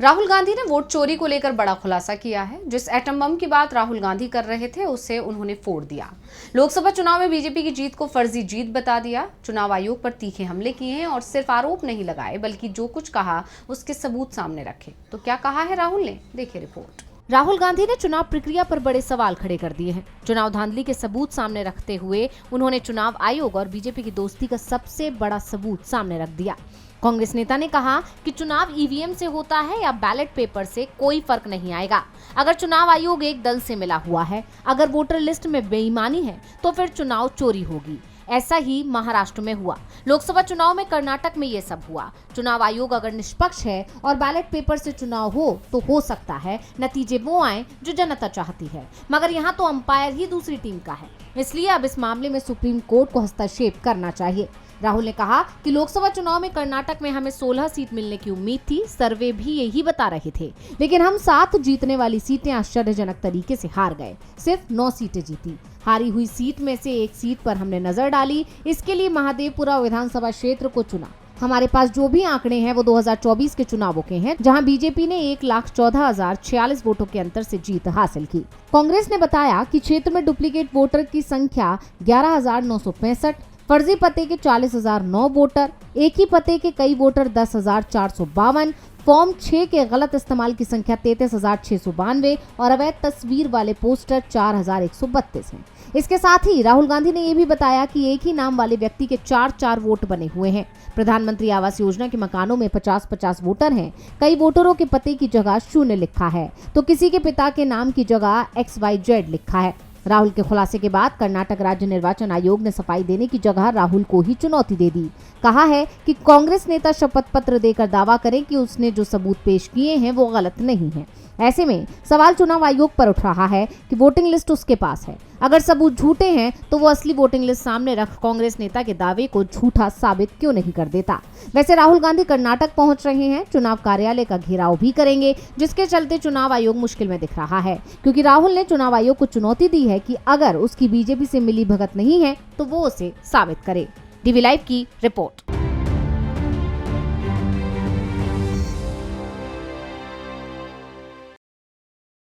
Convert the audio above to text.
राहुल गांधी ने वोट चोरी को लेकर बड़ा खुलासा किया है। जिस एटम बम की बात राहुल गांधी कर रहे थे उसे उन्होंने फोड़ दिया। लोकसभा चुनाव में बीजेपी की जीत को फर्जी जीत बता दिया। चुनाव आयोग पर तीखे हमले किए हैं और सिर्फ आरोप नहीं लगाए बल्कि जो कुछ कहा उसके सबूत सामने रखे। तो क्या कहा है राहुल ने, देखिए रिपोर्ट। राहुल गांधी ने चुनाव प्रक्रिया पर बड़े सवाल खड़े कर दिए हैं। चुनाव धांधली के सबूत सामने रखते हुए उन्होंने चुनाव आयोग और बीजेपी की दोस्ती का सबसे बड़ा सबूत सामने रख दिया। कांग्रेस नेता ने कहा कि चुनाव ईवीएम से होता है या बैलेट पेपर से, कोई फर्क नहीं आएगा। अगर चुनाव आयोग एक दल से मिला हुआ है, अगर वोटर लिस्ट में बेईमानी है तो फिर चुनाव चोरी होगी। ऐसा ही महाराष्ट्र में हुआ। लोकसभा चुनाव में कर्नाटक में ये सब हुआ। चुनाव आयोग अगर निष्पक्ष है और बैलेट पेपर से चुनाव हो सकता है नतीजे वो आए जो जनता चाहती है, मगर यहाँ तो अंपायर ही दूसरी टीम का है। इसलिए अब इस मामले में सुप्रीम कोर्ट को हस्तक्षेप करना चाहिए। राहुल ने कहा कि लोकसभा चुनाव में कर्नाटक में हमें 16 सीट मिलने की उम्मीद थी, सर्वे भी यही बता रहे थे, लेकिन हम 7 जीतने वाली सीटें आश्चर्यजनक तरीके से हार गए। सिर्फ 9 सीटें जीती। हारी हुई सीट में से एक सीट पर हमने नजर डाली। इसके लिए महादेवपुरा विधानसभा क्षेत्र को चुना। हमारे पास जो भी आंकड़े हैं वो 2024 के चुनावों के हैं, जहां बीजेपी ने 1,14,046 वोटों के अंतर से जीत हासिल की। कांग्रेस ने बताया कि क्षेत्र में डुप्लीकेट वोटर की संख्या 11,965, फर्जी पते के 40,009 वोटर, एक ही पते के कई वोटर 10,452, फॉर्म 6 के गलत इस्तेमाल की संख्या 33,692 और अवैध तस्वीर वाले पोस्टर 4,132 हैं। इसके साथ ही राहुल गांधी ने यह भी बताया कि एक ही नाम वाले व्यक्ति के 4 वोट बने हुए हैं। प्रधानमंत्री आवास योजना के मकानों में 50-50 वोटर हैं। कई वोटरों के पते की जगह 0 लिखा है तो किसी के पिता के नाम की जगह XYZ लिखा है। राहुल के खुलासे के बाद कर्नाटक राज्य निर्वाचन आयोग ने सफाई देने की जगह राहुल को ही चुनौती दे दी। कहा है कि कांग्रेस नेता शपथ पत्र देकर दावा करें कि उसने जो सबूत पेश किए हैं वो गलत नहीं है। ऐसे में सवाल चुनाव आयोग पर उठ रहा है कि वोटिंग लिस्ट उसके पास है। अगर सबूत झूठे हैं तो वो असली वोटिंग लिस्ट सामने रख कांग्रेस नेता के दावे को झूठा साबित क्यों नहीं कर देता। वैसे राहुल गांधी कर्नाटक पहुंच रहे हैं, चुनाव कार्यालय का घेराव भी करेंगे, जिसके चलते चुनाव आयोग मुश्किल में दिख रहा है, क्योंकि राहुल ने चुनाव आयोग को चुनौती दी है कि अगर उसकी बीजेपी से मिली भगत नहीं है तो वो उसे साबित करे। डीवी लाइव की रिपोर्ट।